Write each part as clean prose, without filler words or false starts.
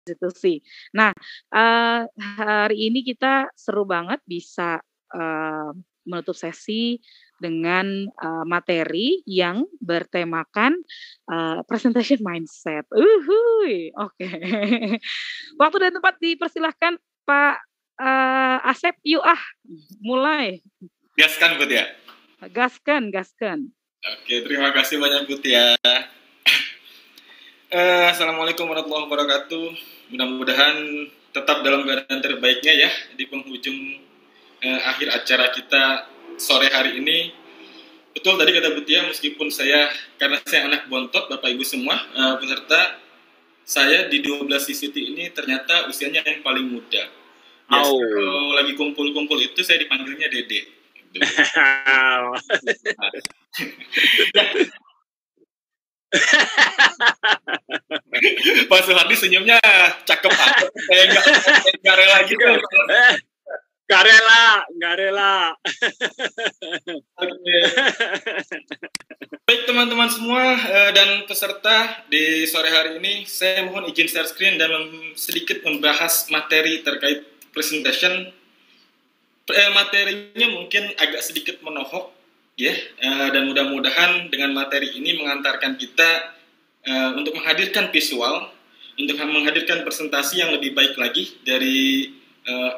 konstitusi. Nah, hari ini kita seru banget bisa, menutup sesi dengan, materi yang bertemakan, presentation mindset. Uhuy, oke. Waktu dan tempat dipersilahkan Pak, Asep, yuk mulai. Gaskan Bu Tia. Gaskan, gaskan. Oke, terima kasih banyak Bu Tia. Assalamualaikum warahmatullahi wabarakatuh. Mudah-mudahan tetap dalam keadaan terbaiknya ya di penghujung akhir acara kita sore hari ini. Betul tadi kata Bu Tia, meskipun karena saya anak bontot, Bapak Ibu semua peserta, saya di 12 CCT ini ternyata usianya yang paling muda. Biasa kalau lagi kumpul-kumpul itu saya dipanggilnya Dede. Gitu. Pak Soehardi senyumnya cakep banget. Saya nggak rela gitu. Nggak rela. Oke. Baik teman-teman semua dan peserta di sore hari ini, saya mohon izin share screen dan sedikit membahas materi terkait presentation. Materinya mungkin agak sedikit menohok, ya, dan mudah-mudahan dengan materi ini mengantarkan kita untuk menghadirkan visual, untuk menghadirkan presentasi yang lebih baik lagi dari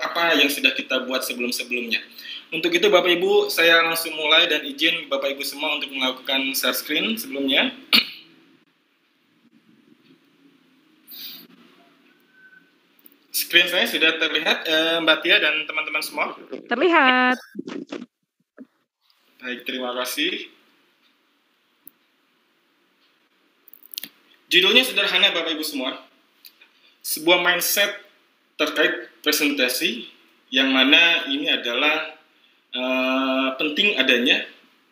apa yang sudah kita buat sebelum-sebelumnya. Untuk itu Bapak Ibu, saya langsung mulai dan izin Bapak Ibu semua untuk melakukan share screen sebelumnya. Screen saya sudah terlihat, Mbak Tia dan teman-teman semua? Terlihat. Baik, terima kasih. Judulnya sederhana Bapak Ibu semua. Sebuah mindset terkait presentasi yang mana ini adalah penting adanya,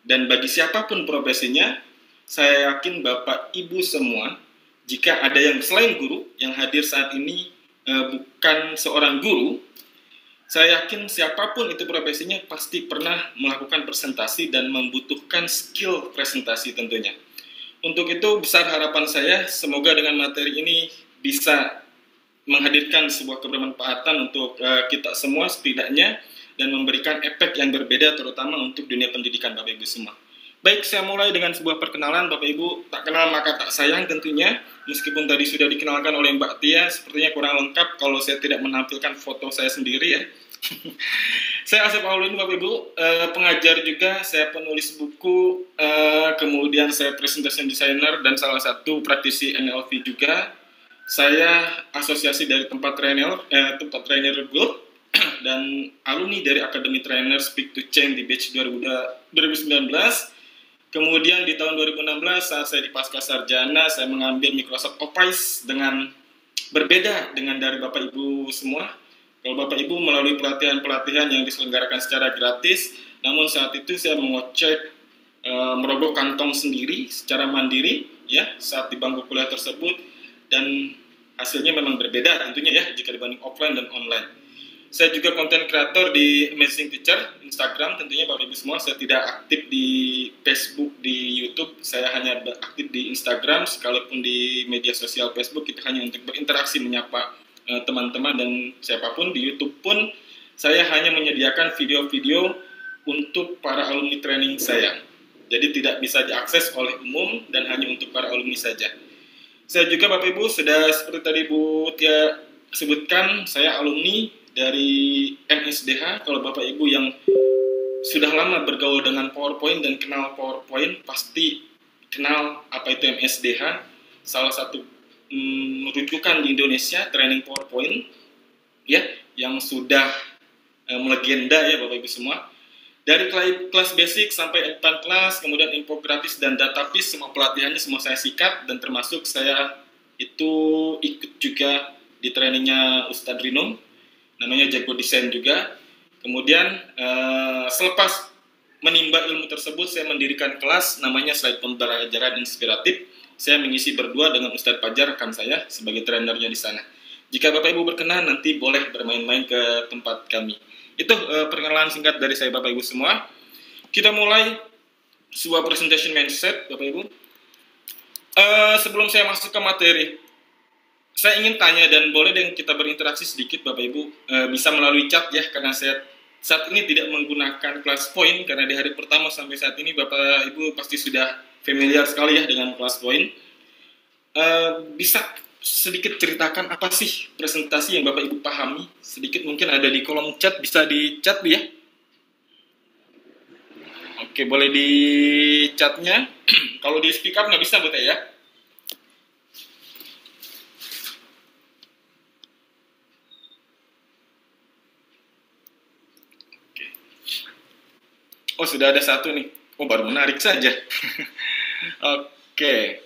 dan bagi siapapun profesinya, saya yakin Bapak Ibu semua, jika ada yang selain guru yang hadir saat ini bukan seorang guru, saya yakin siapapun itu profesinya pasti pernah melakukan presentasi dan membutuhkan skill presentasi tentunya. Untuk itu besar harapan saya, semoga dengan materi ini bisa menghadirkan sebuah kebermanfaatan untuk kita semua setidaknya, dan memberikan efek yang berbeda terutama untuk dunia pendidikan Bapak Ibu semua. Baik, saya mulai dengan sebuah perkenalan. Bapak Ibu, tak kenal maka tak sayang tentunya. Meskipun tadi sudah dikenalkan oleh Mbak Tia, sepertinya kurang lengkap kalau saya tidak menampilkan foto saya sendiri ya. Saya Asep Aulin Bapak Ibu, pengajar juga, saya penulis buku, kemudian saya presentation designer dan salah satu praktisi NLP juga. Saya asosiasi dari tempat trainer Group dan alumni dari Akademi Trainer Speak to Change di batch 2019. Kemudian di tahun 2016 saat saya di pasca sarjana, saya mengambil Microsoft Office dengan berbeda dengan dari Bapak Ibu semua. Kalau Bapak Ibu melalui pelatihan-pelatihan yang diselenggarakan secara gratis, namun saat itu saya mengocek merogoh kantong sendiri secara mandiri ya saat di bangku kuliah tersebut, dan hasilnya memang berbeda tentunya ya jika dibanding offline dan online. Saya juga konten kreator di Amazing Teacher, Instagram tentunya Bapak Ibu semua. Saya tidak aktif di Facebook, di YouTube. Saya hanya aktif di Instagram, sekalipun di media sosial Facebook itu hanya untuk berinteraksi, menyapa teman-teman dan siapapun. Di YouTube pun saya hanya menyediakan video-video untuk para alumni training saya. Jadi tidak bisa diakses oleh umum dan hanya untuk para alumni saja. Saya juga Bapak Ibu sudah seperti tadi Bu Tia sebutkan, saya alumni dari MSDH. Kalau Bapak Ibu yang sudah lama bergaul dengan PowerPoint dan kenal PowerPoint, pasti kenal apa itu MSDH. Salah satu rujukan di Indonesia training PowerPoint ya, yang sudah melegenda ya Bapak Ibu semua. Dari kelas basic sampai advanced class, kemudian infografis dan database, semua pelatihannya semua saya sikat, dan termasuk saya itu ikut juga di trainingnya Ustadz Rino, namanya Jago Desain juga. Kemudian selepas menimba ilmu tersebut, saya mendirikan kelas namanya Slide Pembelajaran Inspiratif. Saya mengisi berdua dengan Ustadz Fajar, rekan saya sebagai trainernya di sana. Jika Bapak Ibu berkenan, nanti boleh bermain-main ke tempat kami. Itu perkenalan singkat dari saya Bapak Ibu semua. Kita mulai sebuah presentation mindset Bapak Ibu. Sebelum saya masuk ke materi, Saya ingin tanya dan boleh dengan kita berinteraksi sedikit Bapak Ibu, bisa melalui chat ya, karena saya saat ini tidak menggunakan ClassPoint karena di hari pertama sampai saat ini Bapak Ibu pasti sudah familiar sekali ya dengan ClassPoint. Bisa sedikit ceritakan apa sih presentasi yang Bapak Ibu pahami? Sedikit mungkin ada di kolom chat, bisa di chat ya. Oke, boleh di chatnya. Kalau di speak up nggak bisa buat ya. Oh, sudah ada satu nih. Oh, baru menarik saja. Oke.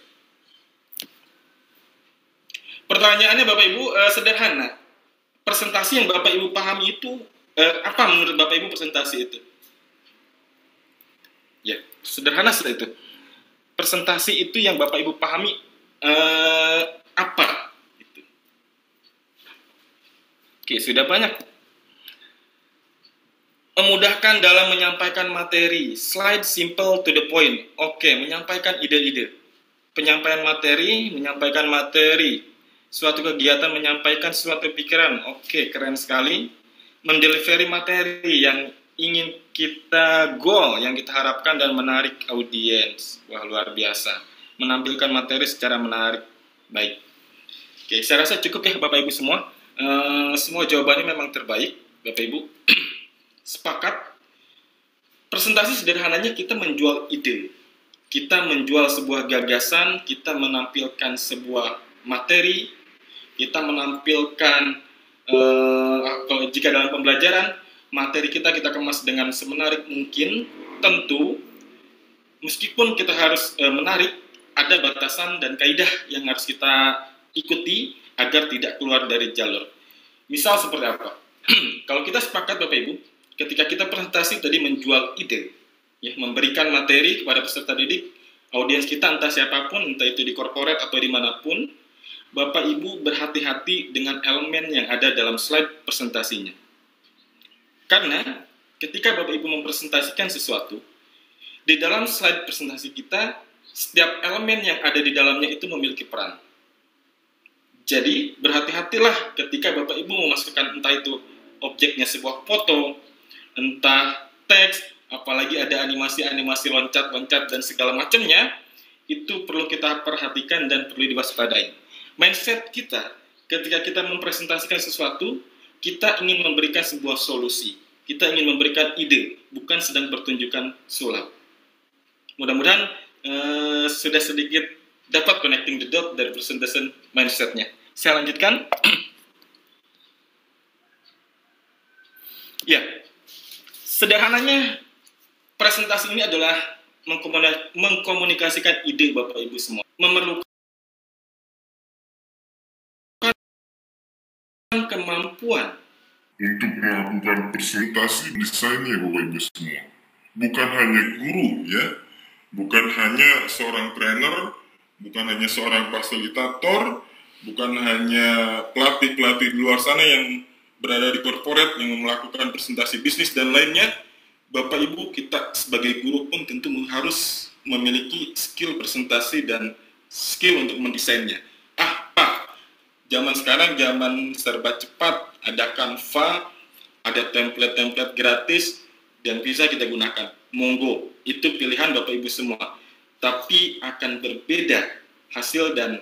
Pertanyaannya Bapak Ibu sederhana. Presentasi yang Bapak Ibu pahami itu apa menurut Bapak Ibu presentasi itu? Ya, sederhana seperti itu. Presentasi itu yang Bapak Ibu pahami apa? Gitu. Oke, sudah banyak. Memudahkan dalam menyampaikan materi. Slide simple to the point. Oke, menyampaikan ide-ide. Penyampaian materi, menyampaikan materi. Suatu kegiatan menyampaikan suatu pikiran. Oke, keren sekali. Mendelivery materi yang ingin kita goal, yang kita harapkan dan menarik audiens. Wah, luar biasa. Menampilkan materi secara menarik. Baik. Oke, saya rasa cukup ya Bapak Ibu semua. Semua jawabannya memang terbaik, Bapak Ibu. Sepakat. Presentasi sederhananya kita menjual ide. Kita menjual sebuah gagasan, kita menampilkan sebuah materi, kita menampilkan kalau jika dalam pembelajaran materi kita kemas dengan semenarik mungkin. Tentu meskipun kita harus menarik, ada batasan dan kaidah yang harus kita ikuti agar tidak keluar dari jalur. Misal seperti apa? Kalau kita sepakat Bapak Ibu, ketika kita presentasi tadi menjual ide, ya, memberikan materi kepada peserta didik, audiens kita entah siapapun, entah itu di korporat atau dimanapun, Bapak Ibu berhati-hati dengan elemen yang ada dalam slide presentasinya. Karena ketika Bapak Ibu mempresentasikan sesuatu, di dalam slide presentasi kita, setiap elemen yang ada di dalamnya itu memiliki peran. Jadi berhati-hatilah ketika Bapak Ibu memasukkan entah itu objeknya sebuah foto, entah teks, apalagi ada animasi-animasi loncat-loncat dan segala macamnya, itu perlu kita perhatikan dan perlu diwaspadai. Mindset kita, ketika kita mempresentasikan sesuatu, kita ingin memberikan sebuah solusi. Kita ingin memberikan ide, bukan sedang pertunjukan sulap. Mudah-mudahan sudah sedikit dapat connecting the dot dari presentation mindset-nya. Saya lanjutkan. Ya. Sederhananya, presentasi ini adalah mengkomunikasikan ide Bapak Ibu semua. Memerlukan kemampuan untuk melakukan presentasi desainnya Bapak Ibu semua. Bukan hanya guru ya, bukan hanya seorang trainer, bukan hanya seorang fasilitator, bukan hanya pelatih-pelatih di luar sana yang berada di corporate yang melakukan presentasi bisnis dan lainnya. Bapak Ibu, kita sebagai guru pun tentu harus memiliki skill presentasi dan skill untuk mendesainnya. Pak, zaman sekarang zaman serba cepat, ada Canva, ada template-template gratis dan bisa kita gunakan. Monggo, itu pilihan Bapak Ibu semua. Tapi akan berbeda hasil dan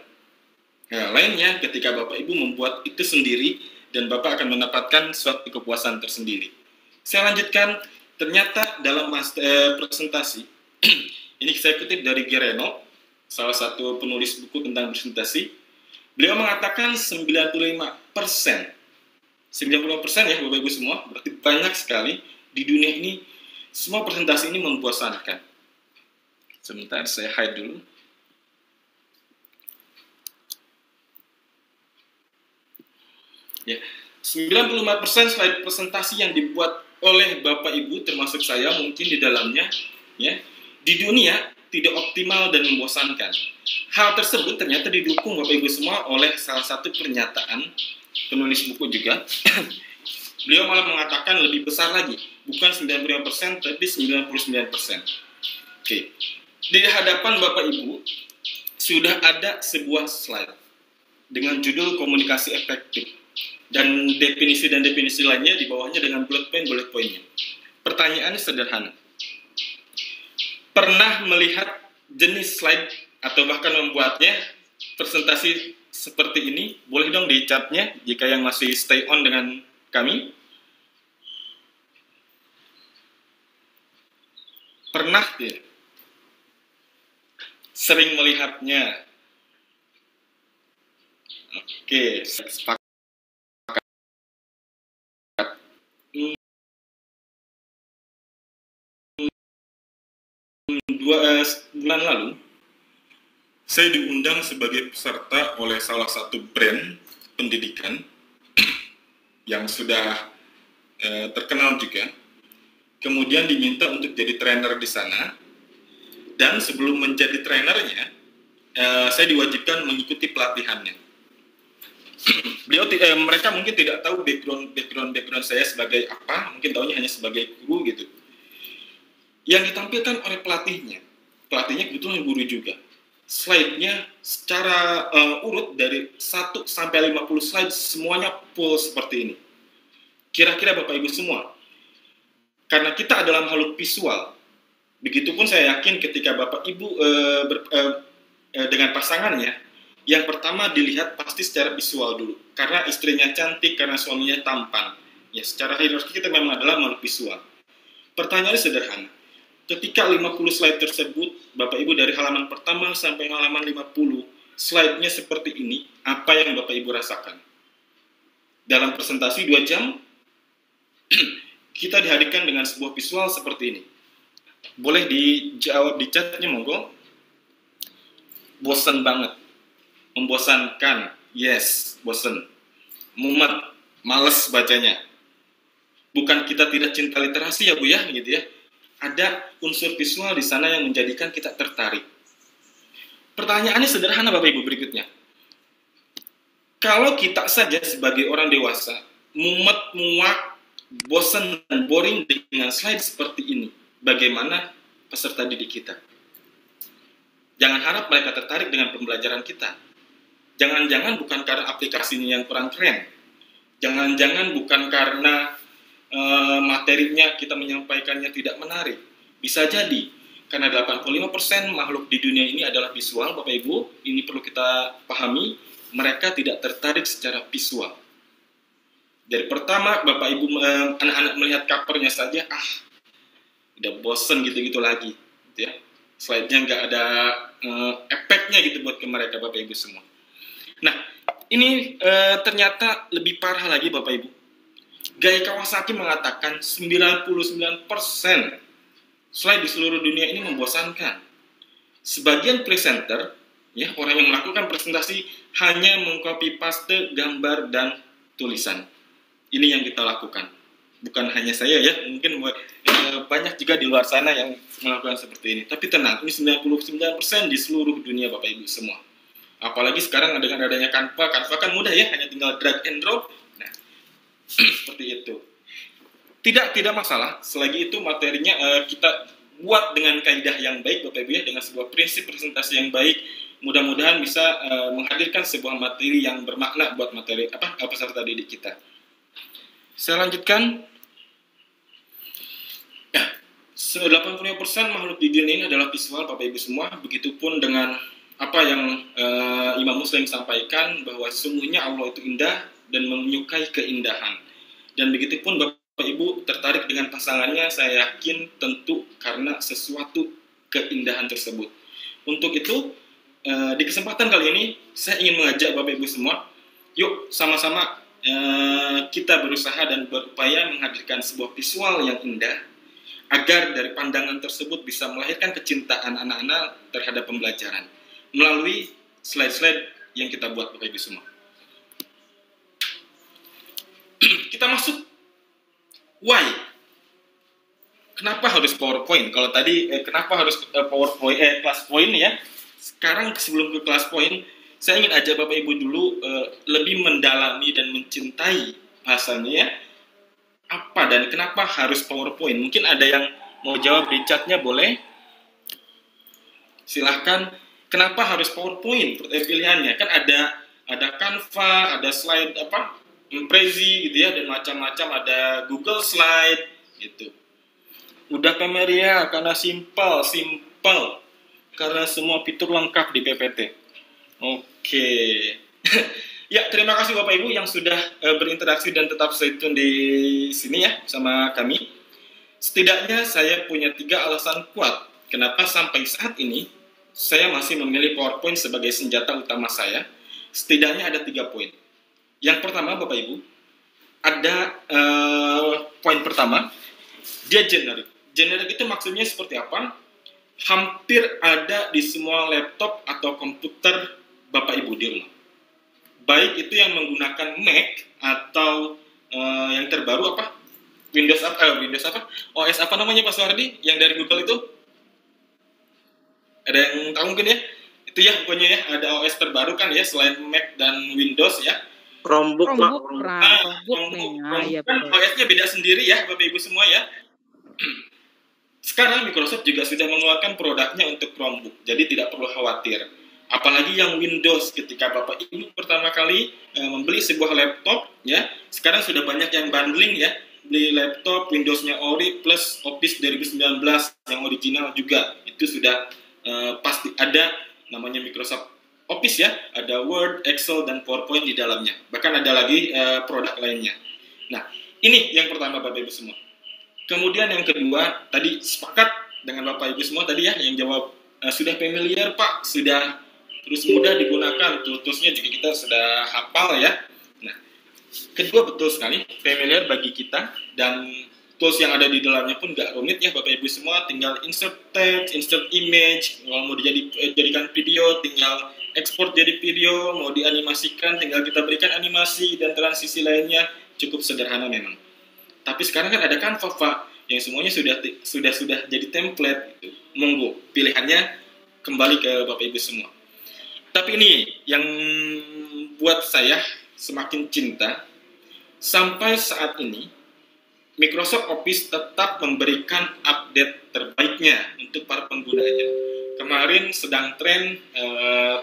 lainnya ketika Bapak Ibu membuat itu sendiri dan Bapak akan mendapatkan suatu kepuasan tersendiri. Saya lanjutkan, ternyata dalam presentasi, ini saya kutip dari Guerrero, salah satu penulis buku tentang presentasi, beliau mengatakan 95% ya Bapak Ibu semua, berarti banyak sekali di dunia ini, semua presentasi ini membosankan. Sebentar, saya hide dulu. Ya, 95% slide presentasi yang dibuat oleh Bapak Ibu termasuk saya mungkin di dalamnya ya, di dunia tidak optimal dan membosankan. Hal tersebut ternyata didukung Bapak Ibu semua oleh salah satu pernyataan penulis buku juga. Beliau malah mengatakan lebih besar lagi, bukan 95% tapi 99%. Oke. Di hadapan Bapak Ibu sudah ada sebuah slide. dengan judul komunikasi efektif. Dan definisi lainnya di bawahnya dengan bullet point-nya. Pertanyaannya sederhana. Pernah melihat jenis slide atau bahkan membuatnya presentasi seperti ini? Boleh dong di chatnya jika yang masih stay on dengan kami. Pernah tidak? Sering melihatnya? Oke, sepakat. 2 bulan lalu, saya diundang sebagai peserta oleh salah satu brand pendidikan yang sudah terkenal juga. Kemudian diminta untuk jadi trainer di sana. Dan sebelum menjadi trainernya, saya diwajibkan mengikuti pelatihannya. Mereka mungkin tidak tahu background saya sebagai apa, mungkin tahunya hanya sebagai guru gitu. Yang ditampilkan oleh pelatihnya kebetulan guru juga. Slide-nya secara urut dari 1 sampai 50 slide semuanya full seperti ini. Kira-kira Bapak Ibu semua, karena kita adalah makhluk visual, begitupun saya yakin ketika Bapak Ibu dengan pasangannya, yang pertama dilihat pasti secara visual dulu. Karena istrinya cantik, karena suaminya tampan. Ya, secara hierarki kita memang adalah makhluk visual. Pertanyaannya sederhana. Ketika 50 slide tersebut, Bapak Ibu dari halaman pertama sampai halaman 50, slide-nya seperti ini, apa yang Bapak Ibu rasakan? Dalam presentasi 2 jam, kita dihadirkan dengan sebuah visual seperti ini. Boleh dijawab di chatnya, monggo. Bosan banget. Membosankan. Yes, bosan. Mumet. Males bacanya. Bukan kita tidak cinta literasi ya Bu ya, gitu ya. Ada unsur visual di sana yang menjadikan kita tertarik. Pertanyaannya sederhana Bapak Ibu berikutnya. Kalau kita saja sebagai orang dewasa, mumet, muak, bosan dan boring dengan slide seperti ini, bagaimana peserta didik kita? Jangan harap mereka tertarik dengan pembelajaran kita. Jangan-jangan bukan karena aplikasinya yang kurang keren. Jangan-jangan bukan karena materinya kita menyampaikannya tidak menarik. Bisa jadi karena 85% makhluk di dunia ini adalah visual, Bapak Ibu. Ini perlu kita pahami, mereka tidak tertarik secara visual. Dari pertama Bapak Ibu anak-anak melihat covernya saja, udah bosen gitu-gitu lagi, gitu ya. Slide-nya nggak ada efeknya gitu buat ke mereka Bapak Ibu semua. Nah, ini ternyata lebih parah lagi Bapak Ibu. Gaya Kawasaki mengatakan 99% slide di seluruh dunia ini membosankan. Sebagian presenter, ya, orang yang melakukan presentasi hanya mengcopy paste gambar dan tulisan. Ini yang kita lakukan. Bukan hanya saya ya, mungkin banyak juga di luar sana yang melakukan seperti ini. Tapi tenang, ini 99% di seluruh dunia Bapak Ibu semua. Apalagi sekarang dengan adanya Canva kan mudah ya, hanya tinggal drag and drop. Nah, seperti itu. Tidak masalah, selagi itu materinya kita buat dengan kaidah yang baik Bapak Ibu ya, dengan sebuah prinsip presentasi yang baik, mudah-mudahan bisa menghadirkan sebuah materi yang bermakna buat peserta didik kita. Saya lanjutkan. Ya, 85% makhluk di dunia ini adalah visual Bapak Ibu semua, begitupun dengan apa yang Imam Muslim sampaikan bahwa sesungguhnya Allah itu indah dan menyukai keindahan. Dan begitupun Bapak Ibu tertarik dengan pasangannya, saya yakin tentu karena sesuatu keindahan tersebut. Untuk itu, di kesempatan kali ini, saya ingin mengajak Bapak Ibu semua, yuk sama-sama kita berusaha dan berupaya menghadirkan sebuah visual yang indah, agar dari pandangan tersebut bisa melahirkan kecintaan anak-anak terhadap pembelajaran, melalui slide-slide yang kita buat Bapak Ibu semua. Kita masuk why. Kenapa harus PowerPoint? Kalau tadi kenapa harus PowerPoint class point ya? Sekarang sebelum ke class point, saya ingin ajak Bapak Ibu dulu lebih mendalami dan mencintai bahasanya ya. Apa dan kenapa harus PowerPoint? Mungkin ada yang mau jawab di chatnya, boleh? Silahkan. Kenapa harus PowerPoint? Pilihannya kan ada ada Canva, ada slide Prezi gitu ya, dan macam-macam, ada Google Slide gitu. Udah familiar karena simple karena semua fitur lengkap di PPT. Oke. Ya, terima kasih Bapak Ibu yang sudah berinteraksi dan tetap stay tune di sini ya sama kami. Setidaknya saya punya 3 alasan kuat kenapa sampai saat ini saya masih memilih PowerPoint sebagai senjata utama saya. Setidaknya ada 3 poin. Yang pertama Bapak Ibu, ada poin pertama, dia generic. Generic itu maksudnya seperti apa? Hampir ada di semua laptop atau komputer Bapak Ibu di rumah. Baik itu yang menggunakan Mac atau yang terbaru Windows OS apa namanya Pak Suhardi yang dari Google itu? Ada yang tahu mungkin ya? Itu ya pokoknya ya, ada OS terbaru kan ya selain Mac dan Windows ya. Chromebook Iya, kan OS-nya beda sendiri ya Bapak Ibu semua ya. Sekarang Microsoft juga sudah mengeluarkan produknya untuk Chromebook, jadi tidak perlu khawatir. Apalagi yang Windows, ketika Bapak Ibu pertama kali membeli sebuah laptop, ya, sekarang sudah banyak yang bundling ya, beli laptop Windows-nya Ori plus Office 2019 yang original juga, itu sudah pasti ada namanya Microsoft Office ya, ada Word, Excel, dan PowerPoint di dalamnya. Bahkan ada lagi produk lainnya. Nah, ini yang pertama Bapak Ibu semua. Kemudian yang kedua, tadi sepakat dengan Bapak Ibu semua tadi ya, yang jawab sudah familiar Pak, sudah terus mudah digunakan, tools-nya juga kita sudah hafal ya. Nah, kedua betul sekali, familiar bagi kita, dan tools yang ada di dalamnya pun nggak rumit ya Bapak Ibu semua, tinggal insert text, insert image, kalau mau dijadikan video, tinggal ekspor jadi video, mau dianimasikan, tinggal kita berikan animasi dan transisi lainnya, cukup sederhana memang. Tapi sekarang kan ada Canva Pak, yang semuanya sudah jadi template gitu. Monggo pilihannya kembali ke Bapak Ibu semua. Tapi ini yang buat saya semakin cinta, sampai saat ini Microsoft Office tetap memberikan update terbaiknya untuk para penggunanya. Kemarin sedang tren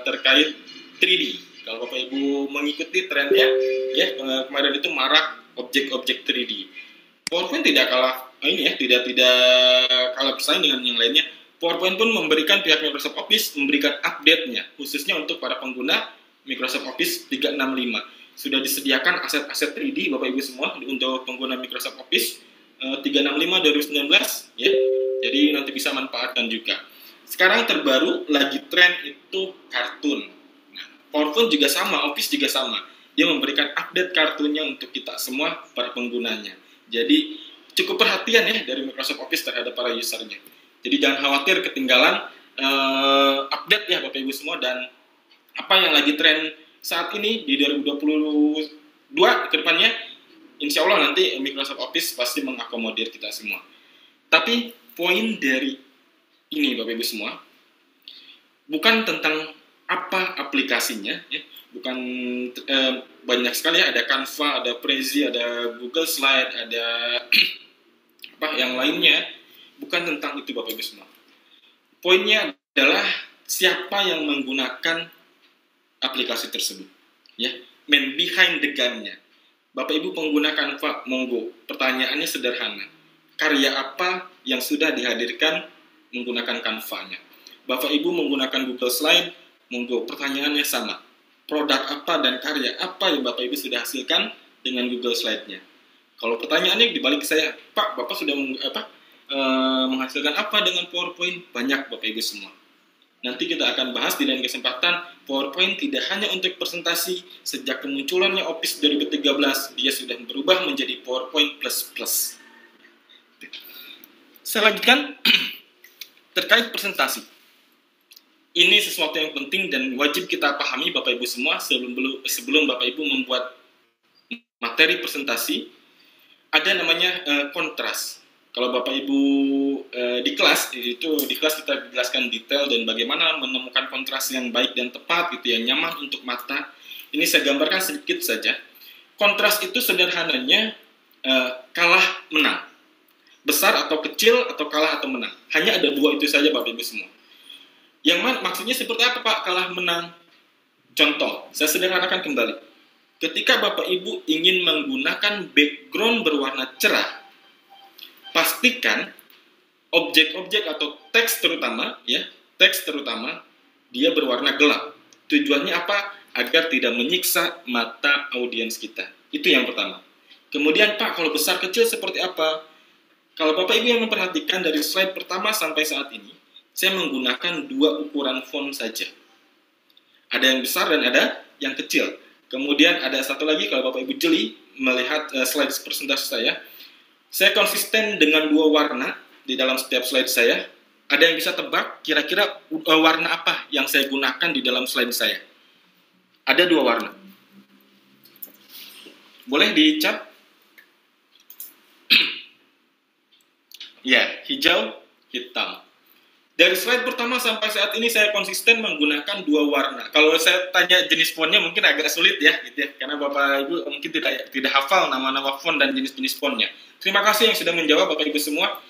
terkait 3D. Kalau Bapak Ibu mengikuti trennya, ya kemarin itu marak objek-objek 3D. PowerPoint tidak kalah tidak kalah bersaing dengan yang lainnya. PowerPoint pun memberikan pihak Microsoft Office memberikan update-nya khususnya untuk para pengguna Microsoft Office 365. Sudah disediakan aset-aset 3D Bapak Ibu semua untuk pengguna Microsoft Office 365 2019 ya. Jadi nanti bisa manfaatkan juga. Sekarang terbaru lagi tren itu kartun. Nah, PowerPoint juga sama, Office juga sama. Dia memberikan update kartunnya untuk kita semua para penggunanya. Jadi cukup perhatian ya dari Microsoft Office terhadap para usernya. Jadi jangan khawatir ketinggalan update ya Bapak Ibu semua, dan apa yang lagi tren saat ini di 2022 ke depannya, insya Allah nanti Microsoft Office pasti mengakomodir kita semua. Tapi poin dari ini Bapak Ibu semua, bukan tentang apa aplikasinya, ya. Bukan banyak sekali ya, ada Canva, ada Prezi, ada Google Slide, ada yang lainnya. Bukan tentang itu Bapak Ibu semua. Poinnya adalah siapa yang menggunakan aplikasi tersebut, ya, man behind the gun-nya. Bapak Ibu pengguna Canva, monggo. Pertanyaannya sederhana. Karya apa yang sudah dihadirkan menggunakan Canva-nya? Bapak Ibu menggunakan Google Slide, monggo. Pertanyaannya sama. Produk apa dan karya apa yang Bapak Ibu sudah hasilkan dengan Google Slide-nya? Kalau pertanyaannya dibalik saya, Pak, Bapak sudah menghasilkan apa dengan PowerPoint? Banyak Bapak Ibu semua. Nanti kita akan bahas di lain kesempatan. PowerPoint tidak hanya untuk presentasi. Sejak kemunculannya Office 2013, dia sudah berubah menjadi PowerPoint++. Saya lanjutkan terkait presentasi. Ini sesuatu yang penting dan wajib kita pahami Bapak Ibu semua sebelum Bapak Ibu membuat materi presentasi. Ada namanya kontras. Kalau Bapak Ibu di kelas kita jelaskan detail dan bagaimana menemukan kontras yang baik dan tepat gitu, yang nyaman untuk mata. Ini saya gambarkan sedikit saja. Kontras itu sederhananya kalah menang. Besar atau kecil atau kalah atau menang. Hanya ada dua itu saja Bapak Ibu semua. Yang maksudnya seperti apa Pak kalah menang? Contoh, saya sederhanakan kembali. Ketika Bapak Ibu ingin menggunakan background berwarna cerah, pastikan objek-objek atau teks terutama, dia berwarna gelap. Tujuannya apa? Agar tidak menyiksa mata audiens kita. Itu yang pertama. Kemudian, Pak, kalau besar kecil seperti apa? Kalau Bapak Ibu yang memperhatikan dari slide pertama sampai saat ini, saya menggunakan 2 ukuran font saja. Ada yang besar dan ada yang kecil. Kemudian ada satu lagi, kalau Bapak Ibu jeli melihat slide presentasi saya konsisten dengan 2 warna di dalam setiap slide saya. Ada yang bisa tebak kira-kira warna apa yang saya gunakan di dalam slide saya? Ada 2 warna. Boleh dicap? Ya, hijau, hitam. Dari slide pertama sampai saat ini saya konsisten menggunakan 2 warna. Kalau saya tanya jenis fontnya mungkin agak sulit ya, gitu ya, karena Bapak Ibu mungkin tidak hafal nama-nama font dan jenis-jenis fontnya. Terima kasih yang sudah menjawab Bapak Ibu semua.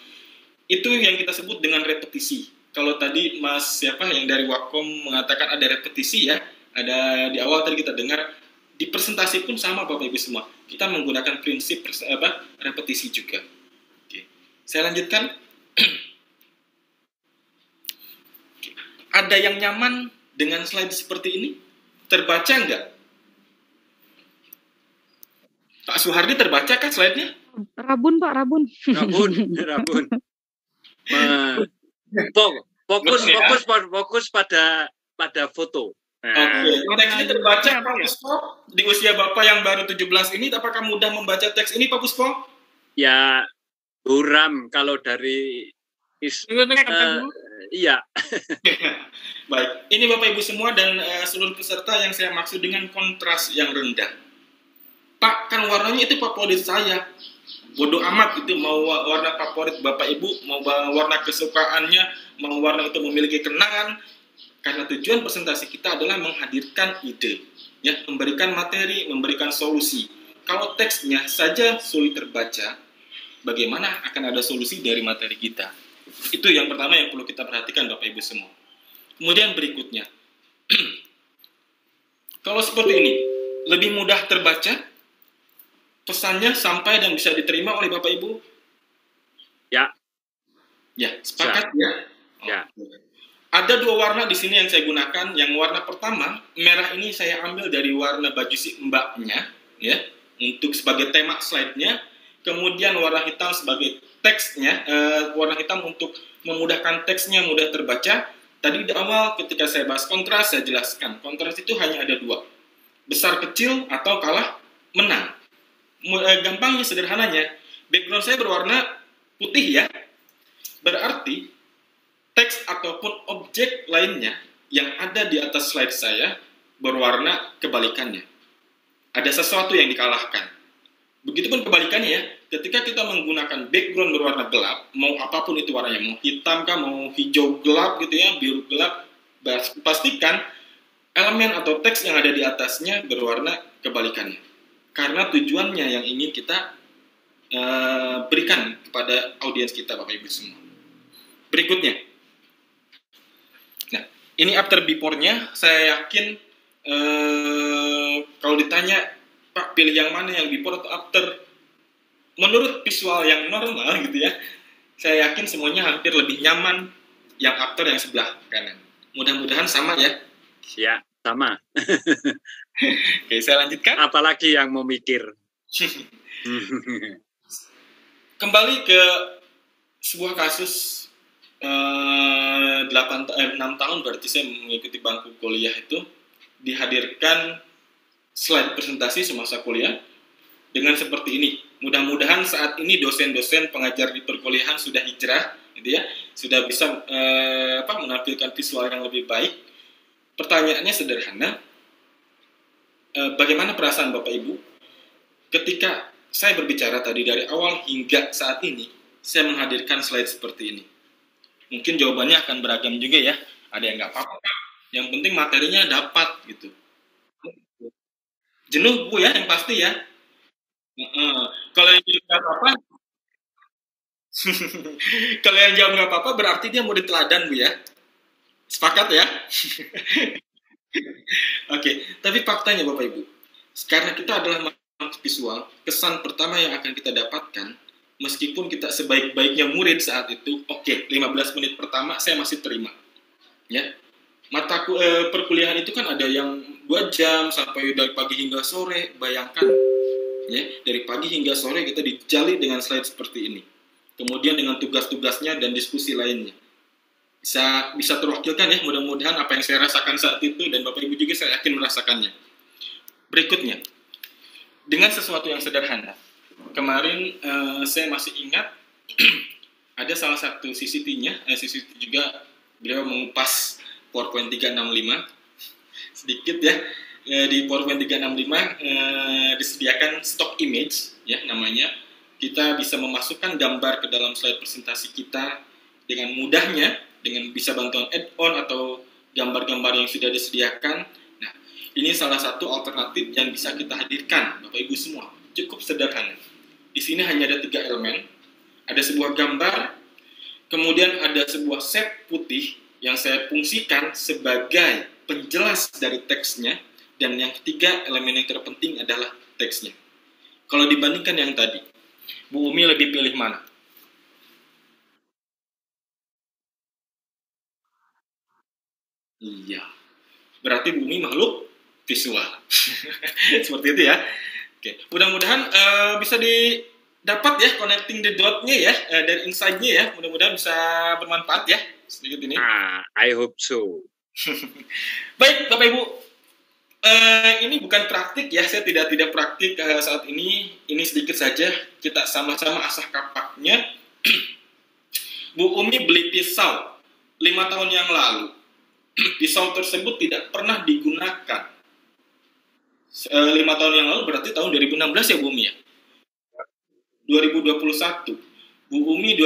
Itu yang kita sebut dengan repetisi. Kalau tadi Mas yang dari Wakom mengatakan ada repetisi ya, ada di awal tadi kita dengar, di presentasi pun sama Bapak Ibu semua. Kita menggunakan prinsip repetisi juga. Oke. Saya lanjutkan. Ada yang nyaman dengan slide seperti ini? Terbaca enggak? Pak Suhardi terbaca kan slide-nya? Rabun, Pak, rabun. Rabun. Fokus pada foto. Oke, teksnya terbaca Pak Puspo? Di usia Bapak yang baru 17 ini, apakah mudah membaca teks ini Pak Puspo? Ya, buram kalau dari iya. Baik, ini Bapak Ibu semua dan seluruh peserta yang saya maksud dengan kontras yang rendah. Pak, kan warnanya itu favorit saya. Bodoh amat itu mau warna favorit Bapak Ibu, mau warna kesukaannya, mau warna itu memiliki kenangan. Karena tujuan presentasi kita adalah menghadirkan ide, ya, memberikan materi, memberikan solusi. Kalau teksnya saja sulit terbaca, bagaimana akan ada solusi dari materi kita? Itu yang pertama yang perlu kita perhatikan Bapak Ibu semua. Kemudian berikutnya, kalau seperti ini, lebih mudah terbaca, pesannya sampai dan bisa diterima oleh Bapak Ibu? Ya. Ya, sepakat ya? Ya. Okay. Ada 2 warna di sini yang saya gunakan. Yang warna pertama, merah ini saya ambil dari warna baju si mbaknya, ya, untuk sebagai tema slide-nya. Kemudian warna hitam sebagai teksnya, warna hitam untuk memudahkan teksnya mudah terbaca. Tadi di awal ketika saya bahas kontras, saya jelaskan. Kontras itu hanya ada 2. Besar kecil atau kalah menang. Gampangnya, sederhananya, background saya berwarna putih ya. Berarti teks ataupun objek lainnya yang ada di atas slide saya berwarna kebalikannya. Ada sesuatu yang dikalahkan. Begitupun kebalikannya ya, ketika kita menggunakan background berwarna gelap, mau apapun itu warnanya, mau hitam kah, mau hijau gelap gitu ya, biru gelap, pastikan elemen atau teks yang ada di atasnya berwarna kebalikannya. Karena tujuannya yang ingin kita berikan kepada audiens kita Bapak Ibu semua. Berikutnya. Nah, ini after before-nya, saya yakin kalau ditanya, Pak, pilih yang mana, yang before atau after? Menurut visual yang normal gitu ya, saya yakin semuanya hampir lebih nyaman yang after yang sebelah kanan. Mudah-mudahan sama ya. Ya, sama. Oke, saya lanjutkan. Apalagi yang memikir. Kembali ke sebuah kasus 6 tahun berarti saya mengikuti bangku kuliah itu, dihadirkan slide presentasi semasa kuliah dengan seperti ini. Mudah-mudahan saat ini dosen-dosen pengajar di perkuliahan sudah hijrah, gitu ya, sudah bisa menampilkan visual yang lebih baik. Pertanyaannya sederhana, bagaimana perasaan Bapak Ibu ketika saya berbicara tadi dari awal hingga saat ini, saya menghadirkan slide seperti ini? Mungkin jawabannya akan beragam juga ya. Ada yang nggak apa-apa, yang penting materinya dapat gitu. Jenuh Bu ya, yang pasti ya. Kalau yang jawab nggak apa-apa, kalau yang jawab nggak apa-apa berarti dia mau diteladan Bu ya. Sepakat ya? Oke, tapi faktanya Bapak Ibu, karena kita adalah makhluk visual, kesan pertama yang akan kita dapatkan, meskipun kita sebaik-baiknya murid saat itu, oke, 15 menit pertama saya masih terima. Ya, perkuliahan itu kan ada yang 2 jam sampai dari pagi hingga sore. Bayangkan, ya, dari pagi hingga sore kita dijali dengan slide seperti ini. Kemudian dengan tugas-tugasnya dan diskusi lainnya. Bisa terwakilkan ya, mudah-mudahan apa yang saya rasakan saat itu dan Bapak Ibu juga saya yakin merasakannya. Berikutnya, dengan sesuatu yang sederhana. Kemarin saya masih ingat ada salah satu CCT-nya, CCT juga beliau mengupas PowerPoint 365 sedikit ya. Di PowerPoint 365 disediakan stock image ya namanya. Kita bisa memasukkan gambar ke dalam slide presentasi kita dengan mudahnya, dengan bisa bantuan add-on atau gambar-gambar yang sudah disediakan. Nah, ini salah satu alternatif yang bisa kita hadirkan Bapak Ibu semua. Cukup sederhana. Di sini hanya ada 3 elemen. Ada sebuah gambar, kemudian ada sebuah set putih yang saya fungsikan sebagai penjelas dari teksnya, dan yang ketiga elemen yang terpenting adalah teksnya. Kalau dibandingkan yang tadi, Bu Umi lebih pilih mana? Iya, berarti Bu Umi makhluk visual. Seperti itu ya. Oke, mudah-mudahan bisa didapat ya connecting the dot-nya ya, dari insight-nya ya. Mudah-mudahan bisa bermanfaat ya sedikit ini. I hope so. Baik, Bapak Ibu, ini bukan praktik ya, saya tidak praktik saat ini. Ini sedikit saja, kita sama-sama asah kapaknya. Bu Umi beli pisau 5 tahun yang lalu. Pisau tersebut tidak pernah digunakan. 5 tahun yang lalu berarti tahun 2016 ya Bu Umi ya? 2021. Bu Umi di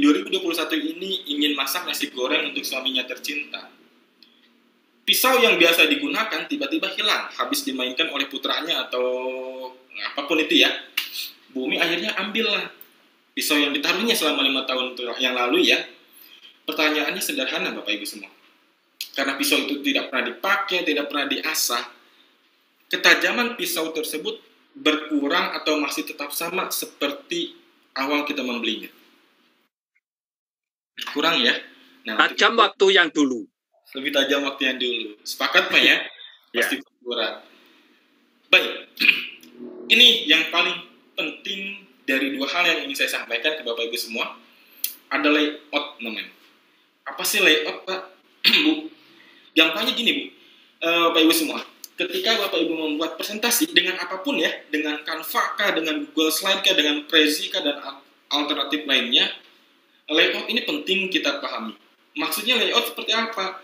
2021 ini ingin masak nasi goreng untuk suaminya tercinta. Pisau yang biasa digunakan tiba-tiba hilang, habis dimainkan oleh putranya atau apapun itu ya. Bu Umi akhirnya ambillah pisau yang ditaruhnya selama 5 tahun yang lalu ya. Pertanyaannya sederhana Bapak Ibu semua. Karena pisau itu tidak pernah dipakai, tidak pernah diasah, ketajaman pisau tersebut berkurang atau masih tetap sama seperti awal kita membelinya? Kurang ya? Nah, tajam waktu yang dulu. Lebih tajam waktu yang dulu. Sepakat Pak ya? Pasti kurang. Baik. Ini yang paling penting dari 2 hal yang ingin saya sampaikan ke Bapak Ibu semua. Ada layout namanya. Apa sih layout Pak? Bu? Gampangnya gini Bu. Bapak Ibu semua. Ketika Bapak Ibu membuat presentasi dengan apapun ya, dengan Canva kah, dengan Google Slide kah, dengan Prezi kah, dan alternatif lainnya, layout ini penting kita pahami. Maksudnya layout seperti apa?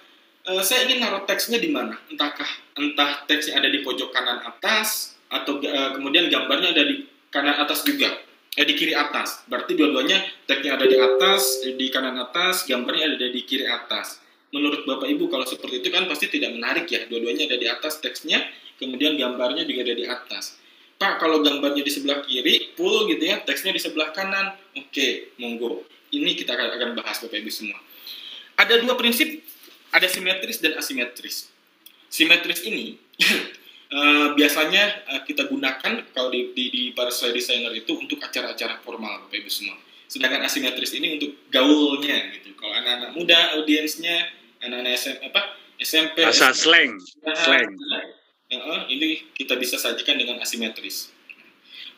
Saya ingin naruh teksnya di mana? Entah teksnya ada di pojok kanan atas, atau kemudian gambarnya ada di kanan atas juga, di kiri atas. Berarti dua-duanya teksnya ada di atas, di kanan atas, gambarnya ada di kiri atas. Menurut Bapak Ibu kalau seperti itu kan pasti tidak menarik ya. Dua-duanya ada di atas teksnya, kemudian gambarnya juga ada di atas. Pak, kalau gambarnya di sebelah kiri, full gitu ya, teksnya di sebelah kanan. Oke, monggo. Ini kita akan bahas Bapak Ibu semua. Ada 2 prinsip, ada simetris dan asimetris. Simetris ini biasanya kita gunakan kalau di para slide designer itu untuk acara-acara formal Bapak Ibu semua. Sedangkan asimetris ini untuk gaulnya gitu. Kalau anak-anak muda audiensnya, anak-anak SMP, bahasa slang. Ini kita bisa sajikan dengan asimetris.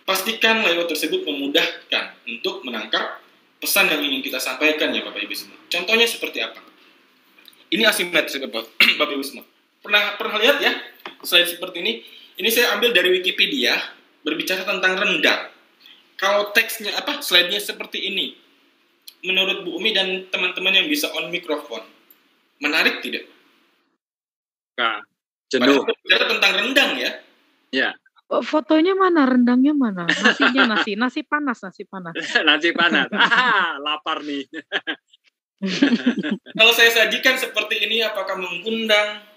Pastikan layout tersebut memudahkan untuk menangkap pesan yang ingin kita sampaikan ya Bapak Ibu semua. Contohnya seperti apa? Ini asimetris Bapak Ibu semua. Pernah lihat ya slide seperti ini? Ini saya ambil dari Wikipedia, berbicara tentang rendang. Kalau teksnya slide-nya seperti ini, menurut Bu Umi dan teman-teman yang bisa on mikrofon, menarik tidak? Nah, jenuh. Bicara tentang rendang ya? Ya. Fotonya mana? Rendangnya mana? Nasinya nasi panas. Nasi panas. Lapar nih. Kalau saya sajikan seperti ini, apakah mengundang?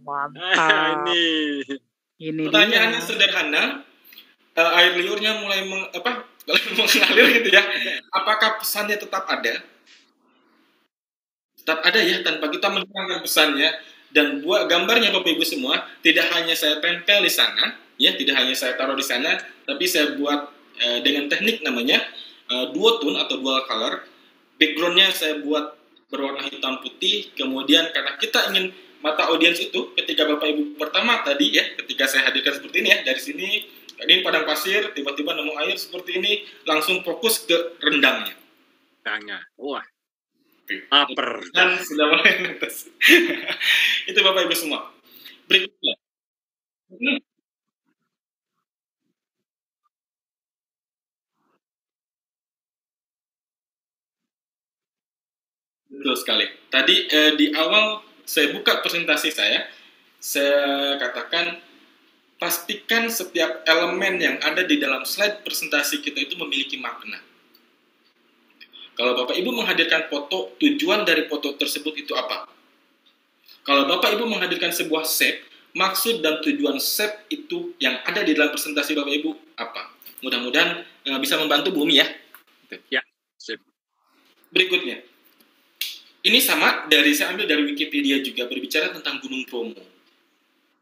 Mantap. Ini pertanyaannya sederhana. Air liurnya mulai mengalir gitu ya. Apakah pesannya tetap ada? tetap ada ya, tanpa kita menghilangkan pesannya. Dan buat gambarnya Bapak Ibu semua, tidak hanya saya tempel di sana, ya, tidak hanya saya taruh di sana, tapi saya buat dengan teknik namanya dual tone atau dual color. Backgroundnya saya buat berwarna hitam putih. Kemudian karena kita ingin mata audiens itu, ketika Bapak Ibu pertama tadi ya, ketika saya hadirkan seperti ini ya, dari sini ini padang pasir, tiba-tiba nemu air seperti ini, langsung fokus ke rendangnya. Wah, lapar. Dan sudah mulai netes. Itu Bapak Ibu semua. Berikutnya. Betul sekali. Tadi di awal saya buka presentasi saya katakan pastikan setiap elemen yang ada di dalam slide presentasi kita itu memiliki makna. Kalau Bapak Ibu menghadirkan foto, tujuan dari foto tersebut itu apa? Kalau Bapak Ibu menghadirkan sebuah shape, maksud dan tujuan shape itu yang ada di dalam presentasi Bapak Ibu apa? Mudah-mudahan bisa membantu Bumi ya. Ya, sip. Berikutnya. Ini sama saya ambil dari Wikipedia juga, berbicara tentang Gunung Bromo.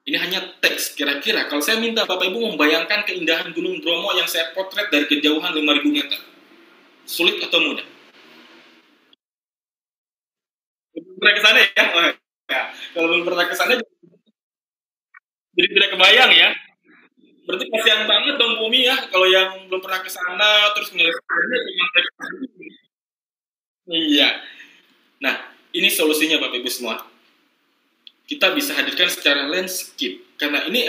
Ini hanya teks, kira-kira kalau saya minta Bapak Ibu membayangkan keindahan Gunung Bromo yang saya potret dari kejauhan 5.000 meter. Sulit atau mudah? Belum pernah ke sana ya? Oh, ya. Kalau belum pernah ke sana, jadi tidak kebayang ya. Berarti kasihan banget dong Bumi ya, kalau yang belum pernah ke sana, terus ngelihat. Iya. Nah, ini solusinya Bapak Ibu semua. Kita bisa hadirkan secara landscape. Karena ini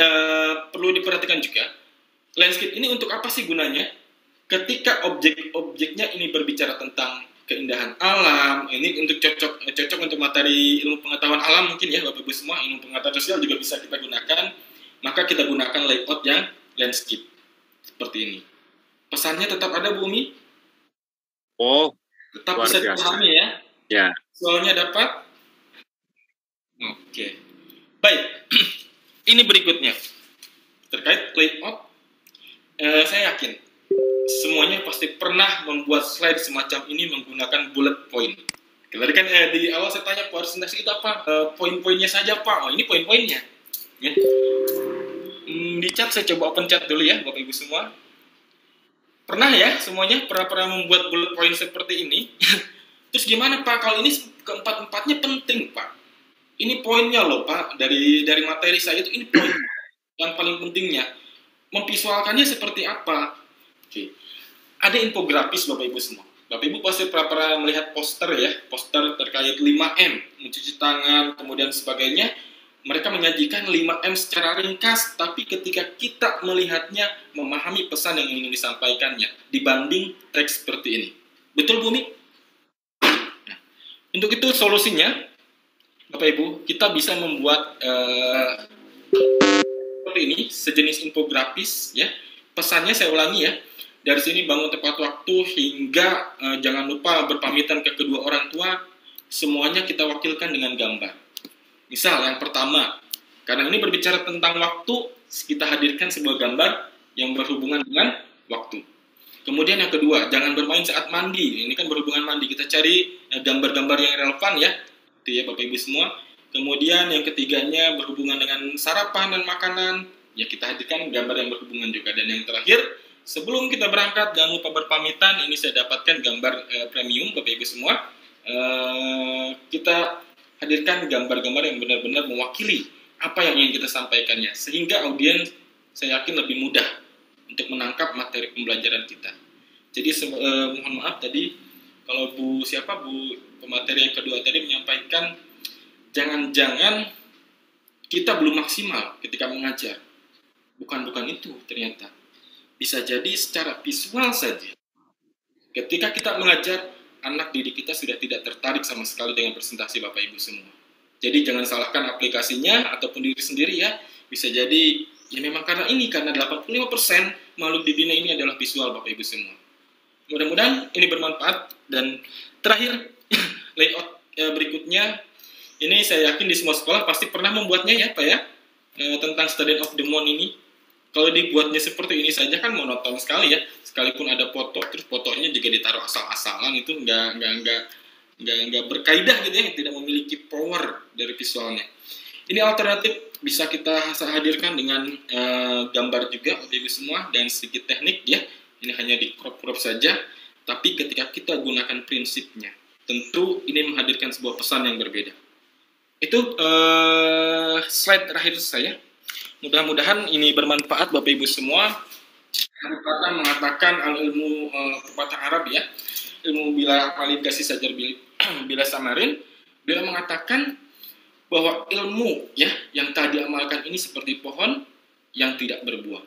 perlu diperhatikan juga. Landscape ini untuk apa sih gunanya? Ketika objek-objeknya ini berbicara tentang keindahan alam, ini untuk cocok untuk materi ilmu pengetahuan alam mungkin ya Bapak Ibu semua, ilmu pengetahuan sosial juga bisa kita gunakan. Maka kita gunakan layout yang landscape. Seperti ini. Pesannya tetap ada Bumi? Oh, tetap bisa dipahami ya? Ya. Soalnya dapat? Oke. Baik. Ini berikutnya. Terkait layout, saya yakin semuanya pasti pernah membuat slide semacam ini menggunakan bullet point. Tadi kan di awal saya tanya presentasi itu apa? Poin-poinnya saja Pak. Oh, ini poin-poinnya. Ya. Di chat saya coba open chat dulu ya Bapak Ibu semua. Pernah ya semuanya pernah membuat bullet point seperti ini? Terus gimana Pak? Kalau ini keempat-empatnya penting Pak. Ini poinnya loh Pak. Dari materi saya itu ini poin yang paling pentingnya. Memvisualkannya seperti apa? Oke. Ada infografis Bapak Ibu semua. Bapak Ibu pasti pernah melihat poster ya. Poster terkait 5M. Mencuci tangan, kemudian sebagainya. Mereka menyajikan 5M secara ringkas. Tapi ketika kita melihatnya, memahami pesan yang ingin disampaikannya. Dibanding teks seperti ini. Betul Bumi? Untuk itu solusinya, Bapak Ibu, kita bisa membuat seperti ini, sejenis infografis ya. Pesannya saya ulangi ya, dari sini bangun tepat waktu hingga jangan lupa berpamitan ke kedua orang tua, semuanya kita wakilkan dengan gambar. Misal yang pertama, karena ini berbicara tentang waktu, kita hadirkan sebuah gambar yang berhubungan dengan waktu. Kemudian yang kedua, jangan bermain saat mandi. Ini kan berhubungan mandi. Kita cari gambar-gambar yang relevan ya. Itu ya Bapak Ibu semua. Kemudian yang ketiganya berhubungan dengan sarapan dan makanan. Ya kita hadirkan gambar yang berhubungan juga. Dan yang terakhir, sebelum kita berangkat, jangan lupa berpamitan. Ini saya dapatkan gambar premium Bapak Ibu semua. Kita hadirkan gambar-gambar yang benar-benar mewakili apa yang ingin kita sampaikannya. Sehingga audiens saya yakin lebih mudah untuk menangkap materi pembelajaran kita. Jadi mohon maaf tadi kalau Bu pemateri yang kedua tadi menyampaikan jangan-jangan kita belum maksimal ketika mengajar. Bukan itu ternyata. Bisa jadi secara visual saja. Ketika kita mengajar, anak didik kita sudah tidak tertarik sama sekali dengan presentasi Bapak Ibu semua. Jadi jangan salahkan aplikasinya ataupun diri sendiri ya. Bisa jadi ya memang karena 85% makhluk dibina ini adalah visual Bapak Ibu semua. Mudah-mudahan ini bermanfaat. Dan terakhir layout berikutnya, ini saya yakin di semua sekolah pasti pernah membuatnya ya Pak ya, tentang Student of the Month ini. Kalau dibuatnya seperti ini saja kan monoton sekali ya. Sekalipun ada foto, terus fotonya juga ditaruh asal-asalan, itu nggak nggak berkaidah gitu ya, tidak memiliki power dari visualnya. Ini alternatif bisa kita hadirkan dengan gambar juga Bapak Ibu semua, dan sedikit teknik ya. Ini hanya di crop saja, tapi ketika kita gunakan prinsipnya, tentu ini menghadirkan sebuah pesan yang berbeda. Itu slide terakhir saya. Mudah-mudahan ini bermanfaat Bapak Ibu semua. Pepatah mengatakan al-ilmu pepatah Arab ya, ilmu bila malin kasih sajar bila samarin. Beliau mengatakan bahwa ilmu ya yang tadi amalkan ini seperti pohon yang tidak berbuah.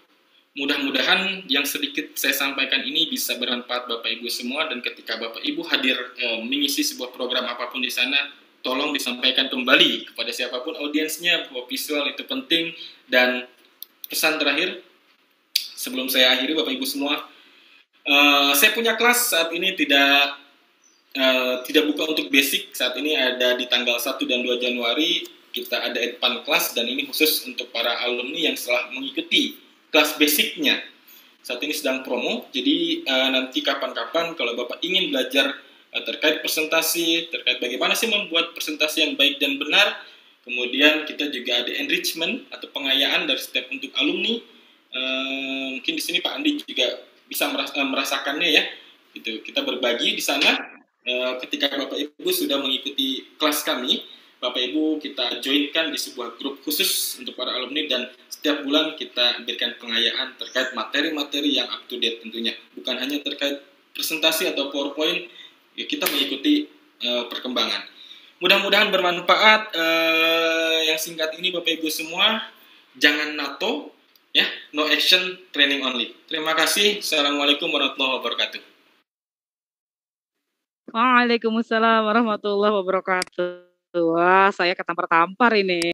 Mudah-mudahan yang sedikit saya sampaikan ini bisa bermanfaat Bapak Ibu semua, dan ketika Bapak Ibu hadir mengisi sebuah program apapun di sana, tolong disampaikan kembali kepada siapapun audiensnya bahwa visual itu penting. Dan pesan terakhir sebelum saya akhiri Bapak Ibu semua, saya punya kelas saat ini tidak buka untuk basic. Saat ini ada di tanggal 1 dan 2 Januari kita ada advance class, dan ini khusus untuk para alumni yang setelah mengikuti kelas basicnya. Saat ini sedang promo, jadi nanti kapan-kapan kalau Bapak ingin belajar terkait presentasi, terkait bagaimana sih membuat presentasi yang baik dan benar, kemudian kita juga ada enrichment atau pengayaan dari setiap untuk alumni. Mungkin di sini Pak Andi juga bisa merasakannya ya. Gitu. Kita berbagi di sana. Ketika Bapak Ibu sudah mengikuti kelas kami, Bapak Ibu kita joinkan di sebuah grup khusus untuk para alumni, dan setiap bulan kita berikan pengayaan terkait materi-materi yang up to date tentunya. Bukan hanya terkait presentasi atau PowerPoint, ya kita mengikuti perkembangan. Mudah-mudahan bermanfaat. Yang singkat ini Bapak Ibu semua, jangan NATO ya, no action, training only. Terima kasih. Assalamualaikum warahmatullahi wabarakatuh. Waalaikumsalam warahmatullahi wabarakatuh. Wah, saya ketampar-tampar ini.